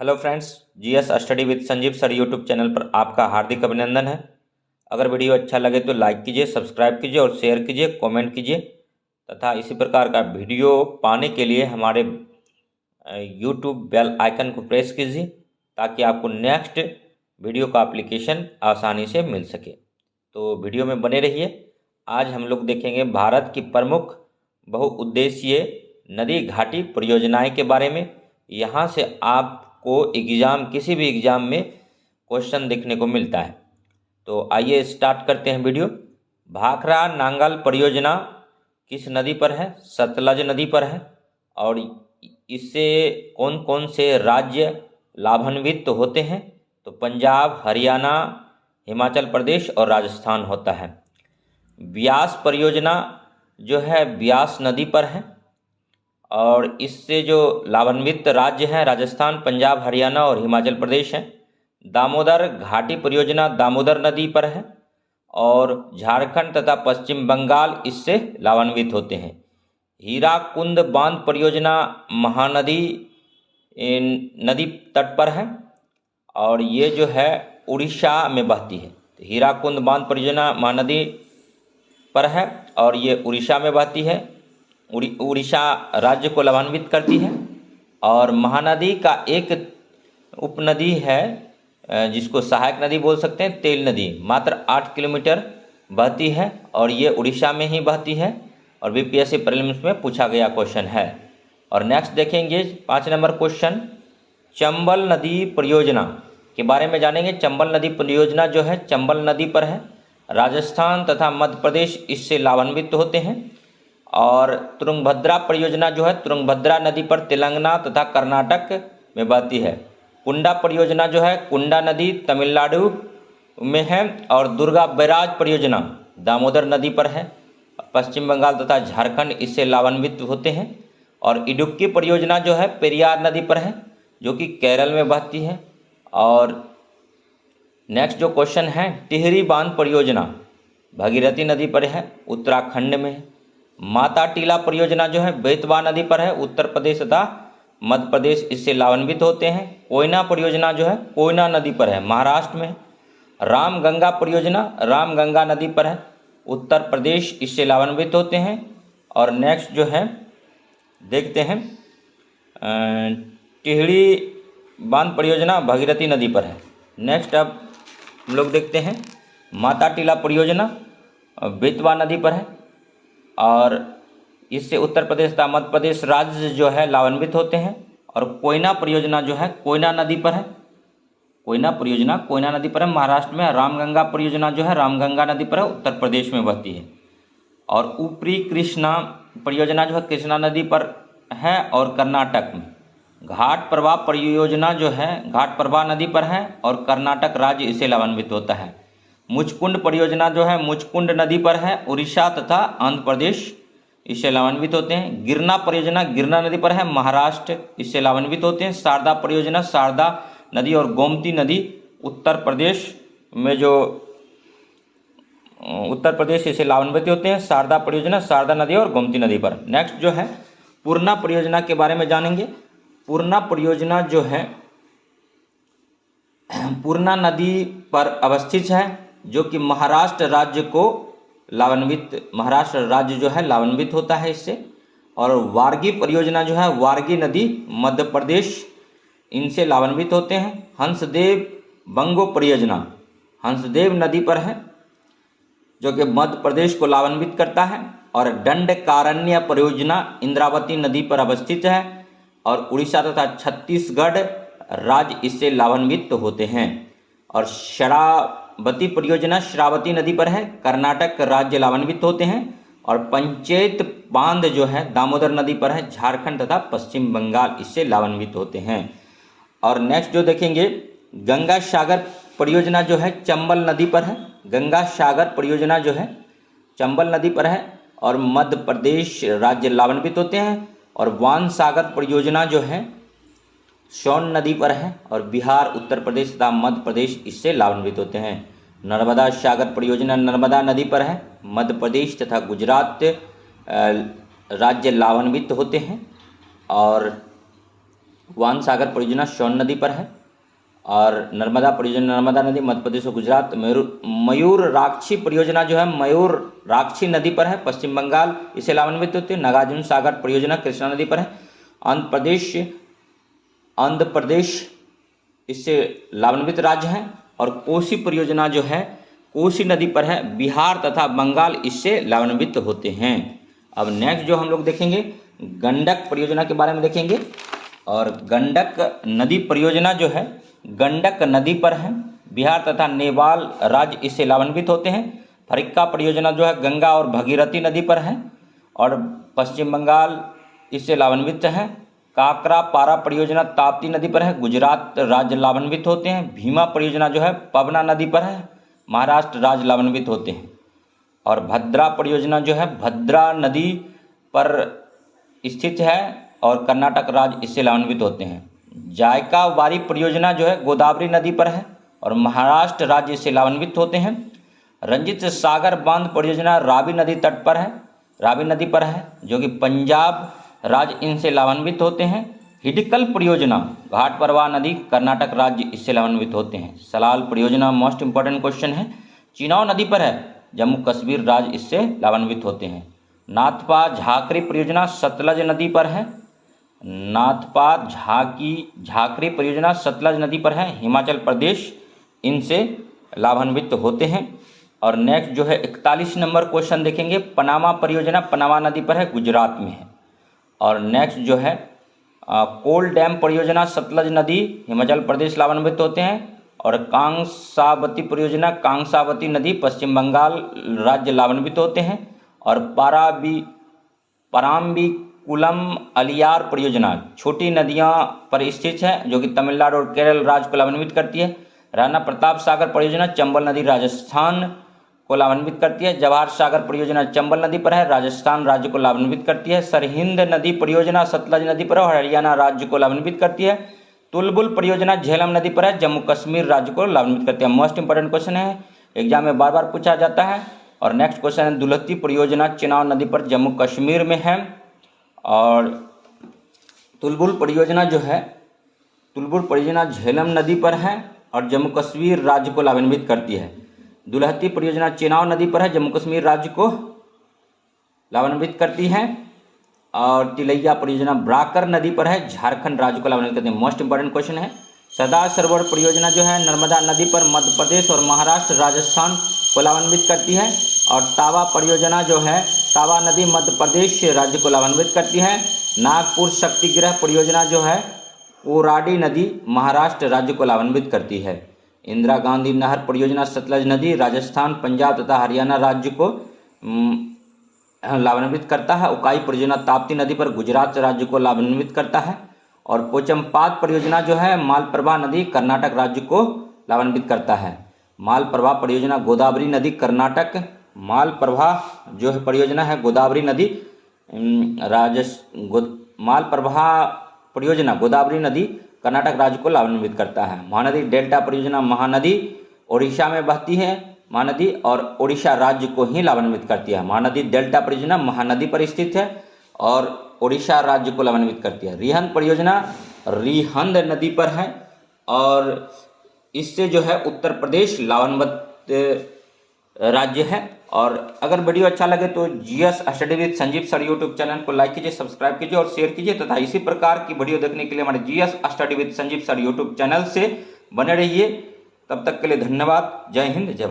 Hello friends, GS study with Sanjeev sir YouTube channel पर आपका हार्दिक अभिनंदन है। अगर वीडियो अच्छा लगे तो लाइक कीजिए, सब्सक्राइब कीजिए और शेयर कीजिए, कमेंट कीजिए तथा इसी प्रकार का वीडियो पाने के लिए हमारे यूट्यूब बेल आइकन को प्रेस कीजिए ताकि आपको नेक्स्ट वीडियो का एप्लीकेशन आसानी से मिल सके। तो वीडियो में बने रहिए। आज हम लोग देखेंगे भारत की प्रमुख बहुउद्देशीय नदी घाटी परियोजनाएं के बारे में। यहाँ से आपको किसी भी एग्ज़ाम में क्वेश्चन देखने को मिलता है। तो आइए स्टार्ट करते हैं वीडियो। भाखड़ा नांगल परियोजना किस नदी पर है? सतलज नदी पर है। और इससे कौन कौन से राज्य लाभान्वित होते हैं? तो पंजाब, हरियाणा, हिमाचल प्रदेश और राजस्थान होता है। ब्यास परियोजना जो है ब्यास नदी पर है और इससे जो लाभान्वित राज्य हैं राजस्थान, पंजाब, हरियाणा और हिमाचल प्रदेश हैं। दामोदर घाटी परियोजना दामोदर नदी पर है और झारखंड तथा पश्चिम बंगाल इससे लाभान्वित होते हैं। हीराकुंड बांध परियोजना महानदी नदी तट पर है और ये जो है उड़ीसा में बहती है। तो हीराकुंड बांध परियोजना महानदी पर है और ये उड़ीसा में बहती है। उड़ीसा राज्य को लाभान्वित करती है। और महानदी का एक उपनदी है जिसको सहायक नदी बोल सकते हैं, तेल नदी, मात्र 8 किलोमीटर बहती है और ये उड़ीसा में ही बहती है और बीपीएससी प्रीलिम्स में पूछा गया क्वेश्चन है। और नेक्स्ट देखेंगे 5 नंबर क्वेश्चन, चंबल नदी परियोजना के बारे में जानेंगे। चंबल नदी परियोजना जो है चंबल नदी पर है। राजस्थान तथा मध्य प्रदेश इससे लाभान्वित होते हैं। और तुंगभद्रा परियोजना जो है तुंगभद्रा नदी पर तेलंगाना तथा कर्नाटक में बहती है। कुंडा परियोजना जो है कुंडा नदी तमिलनाडु में है। और दुर्गा बैराज परियोजना दामोदर नदी पर है। पश्चिम बंगाल तथा झारखंड इससे लाभान्वित होते हैं। और इडुक्की परियोजना जो है पेरियार नदी पर है जो कि केरल में बहती है। और नेक्स्ट जो क्वेश्चन है, टिहरी बांध परियोजना भागीरथी नदी पर है, उत्तराखंड में है। माता टीला परियोजना जो है बेतवा नदी पर है, उत्तर प्रदेश तथा मध्य प्रदेश इससे लाभान्वित होते हैं। कोयना परियोजना जो है कोयना नदी पर है, महाराष्ट्र में। रामगंगा परियोजना रामगंगा नदी पर है, उत्तर प्रदेश इससे लाभान्वित होते हैं। और नेक्स्ट जो है देखते हैं, टिहरी बांध परियोजना भागीरथी नदी पर है। नेक्स्ट अब हम लोग देखते हैं माता टीला परियोजना बेतवा नदी पर है और इससे उत्तर प्रदेश तथा मध्य प्रदेश राज्य जो है लाभान्वित होते हैं। और कोयना परियोजना जो है कोयना नदी पर है, कोयना परियोजना कोयना नदी पर है, महाराष्ट्र में। रामगंगा परियोजना जो है रामगंगा नदी पर है, उत्तर प्रदेश में बहती है। और ऊपरी कृष्णा परियोजना जो है कृष्णा नदी पर है और कर्नाटक में। घाट प्रवाह परियोजना जो है घाट प्रवाह नदी पर है और कर्नाटक राज्य इससे लाभान्वित होता है। मुचकुंड परियोजना जो है मुचकुंड नदी पर है, उड़ीसा तथा आंध्र प्रदेश इससे लाभान्वित होते हैं। गिरना परियोजना गिरना नदी पर है, महाराष्ट्र इससे लाभान्वित होते हैं। शारदा परियोजना शारदा नदी और गोमती नदी उत्तर प्रदेश में जो उत्तर प्रदेश इससे लाभान्वित होते हैं। शारदा परियोजना शारदा नदी और गोमती नदी पर। नेक्स्ट जो है पूर्णा परियोजना के बारे में जानेंगे। पूर्णा परियोजना जो है पूर्णा नदी पर अवस्थित है जो कि महाराष्ट्र राज्य जो है लाभान्वित होता है इससे। और वार्गी परियोजना जो है वार्गी नदी मध्य प्रदेश इनसे लाभान्वित होते हैं। हंसदेव बंगो परियोजना हंसदेव नदी पर है जो कि मध्य प्रदेश को लाभान्वित करता है। और दंडकारण्य परियोजना इंद्रावती नदी पर अवस्थित है और उड़ीसा तथा छत्तीसगढ़ राज्य इससे लाभान्वित होते हैं। और शरावती परियोजना शरावती नदी पर है, कर्नाटक राज्य लाभान्वित होते हैं। और पंचायत बांध जो है दामोदर नदी पर है, झारखंड तथा पश्चिम बंगाल इससे लाभान्वित होते हैं। और नेक्स्ट जो देखेंगे गंगा सागर परियोजना जो है चंबल नदी पर है। गंगा सागर परियोजना जो है चंबल नदी पर है और मध्य प्रदेश राज्य लाभान्वित होते हैं। और वान सागर परियोजना जो है सोन नदी पर है और बिहार, उत्तर प्रदेश तथा मध्य प्रदेश इससे लाभान्वित होते हैं। नर्मदा सागर परियोजना नर्मदा नदी पर है, मध्य प्रदेश तथा गुजरात राज्य लाभान्वित होते हैं। और वान सागर परियोजना सोन नदी पर है। और नर्मदा परियोजना नर्मदा नदी मध्य प्रदेश और गुजरात। मयूराक्षी परियोजना जो है मयूराक्षी नदी पर है, पश्चिम बंगाल इसे लाभान्वित होती है। नागार्जुन सागर परियोजना कृष्णा नदी पर है, आंध्र प्रदेश इससे लाभान्वित राज्य है। और कोसी परियोजना जो है कोसी नदी पर है, बिहार तथा बंगाल इससे लाभान्वित होते हैं। अब नेक्स्ट जो हम लोग देखेंगे गंडक परियोजना के बारे में देखेंगे। और गंडक नदी परियोजना जो है गंडक नदी पर है, बिहार तथा नेपाल राज्य इससे लाभान्वित होते हैं। फरिक्का परियोजना जो है गंगा और भगीरथी नदी पर है और पश्चिम बंगाल इससे लाभान्वित है। काकरा पारा परियोजना ताप्ती नदी पर है, गुजरात राज्य लाभान्वित होते हैं। भीमा परियोजना जो है पवना नदी पर है, महाराष्ट्र राज्य लाभान्वित होते हैं। और भद्रा परियोजना जो है भद्रा नदी पर स्थित है और कर्नाटक राज्य इससे लाभान्वित होते हैं। जायका वारी परियोजना जो है गोदावरी नदी पर है और महाराष्ट्र राज्य इससे लाभान्वित होते हैं। रंजित सागर बांध परियोजना रावी नदी तट पर है, रावी नदी पर है जो कि पंजाब राज्य इनसे लाभान्वित होते हैं। हिडकल परियोजना घाट परवाह नदी कर्नाटक राज्य इससे लाभान्वित होते हैं। सलाल परियोजना मोस्ट इंपॉर्टेंट क्वेश्चन है, चिनाव नदी पर है, जम्मू कश्मीर राज्य इससे लाभान्वित होते हैं। नाथपा झाकरी परियोजना सतलज नदी पर है, नाथपा झाकरी परियोजना सतलज नदी पर है, हिमाचल प्रदेश इनसे लाभान्वित होते हैं। और नेक्स्ट जो है 41 नंबर क्वेश्चन देखेंगे, पनामा परियोजना पनामा नदी पर है, गुजरात में है। और नेक्स्ट जो है कोल डैम परियोजना सतलज नदी हिमाचल प्रदेश लाभान्वित होते हैं। और कांसावती परियोजना कांसावती नदी पश्चिम बंगाल राज्य लाभान्वित होते हैं। और पराम्बिकुलम अलियार परियोजना छोटी नदियां पर स्थित है जो कि तमिलनाडु और केरल राज्य को लाभान्वित करती है। राणा प्रताप सागर परियोजना चंबल नदी राजस्थान को लाभान्वित करती है। जवाहर सागर परियोजना चंबल नदी पर है, राजस्थान राज्य को लाभान्वित करती है। सरहिंद नदी परियोजना सतलज नदी पर है और हरियाणा राज्य को लाभान्वित करती है। तुलबुल परियोजना झेलम नदी पर है, जम्मू कश्मीर राज्य को लाभान्वित करती है। मोस्ट इंपोर्टेंट क्वेश्चन है, एग्जाम में बार बार पूछा जाता है। और नेक्स्ट क्वेश्चन है दुलहती परियोजना चिनाव नदी पर जम्मू कश्मीर में है। और तुलबुल परियोजना जो है तुलबुल परियोजना झेलम नदी पर है और जम्मू कश्मीर राज्य को लाभान्वित करती है। दुलहती परियोजना चिनाव नदी पर है, जम्मू कश्मीर राज्य को लाभान्वित करती है। और तिलैया परियोजना ब्राकर नदी पर है, झारखंड राज्य को लाभान्वित करती है। मोस्ट इंपोर्टेंट क्वेश्चन है सरदार सरोवर परियोजना जो है नर्मदा नदी पर मध्य प्रदेश और महाराष्ट्र राजस्थान को लाभान्वित करती है। और तावा परियोजना जो है तावा नदी मध्य प्रदेश राज्य को लाभान्वित करती है। नागपुर शक्तिगृह परियोजना जो है कोराडी नदी महाराष्ट्र राज्य को लाभान्वित करती है। इंदिरा गांधी नहर परियोजना सतलज नदी राजस्थान पंजाब तथा हरियाणा राज्य को लाभान्वित करता है। उकाई परियोजना ताप्ती नदी पर गुजरात राज्य को लाभान्वित करता है। और पोचमपाद परियोजना जो है मालप्रभा नदी कर्नाटक राज्य को लाभान्वित करता है। मालप्रभा परियोजना गोदावरी नदी कर्नाटक, मालप्रभा जो है परियोजना है गोदावरी नदी मालप्रभा परियोजना गोदावरी नदी कर्नाटक राज्य को लाभान्वित करता है। महानदी डेल्टा परियोजना महानदी ओडिशा में बहती है महानदी और ओडिशा राज्य को ही लाभान्वित करती है। महानदी डेल्टा परियोजना महानदी पर स्थित है और ओडिशा राज्य को लाभान्वित करती है। रिहंद परियोजना रिहंद नदी पर है और इससे जो है उत्तर प्रदेश लाभान्वित राज्य है। और अगर वीडियो अच्छा लगे तो GS study with Sanjeev sir YouTube channel को लाइक कीजिए, सब्सक्राइब कीजिए और शेयर कीजिए तथा इसी प्रकार की वीडियो देखने के लिए हमारे GS study with Sanjeev sir YouTube channel से बने रहिए। तब तक के लिए धन्यवाद। जय हिंद, जय भारत।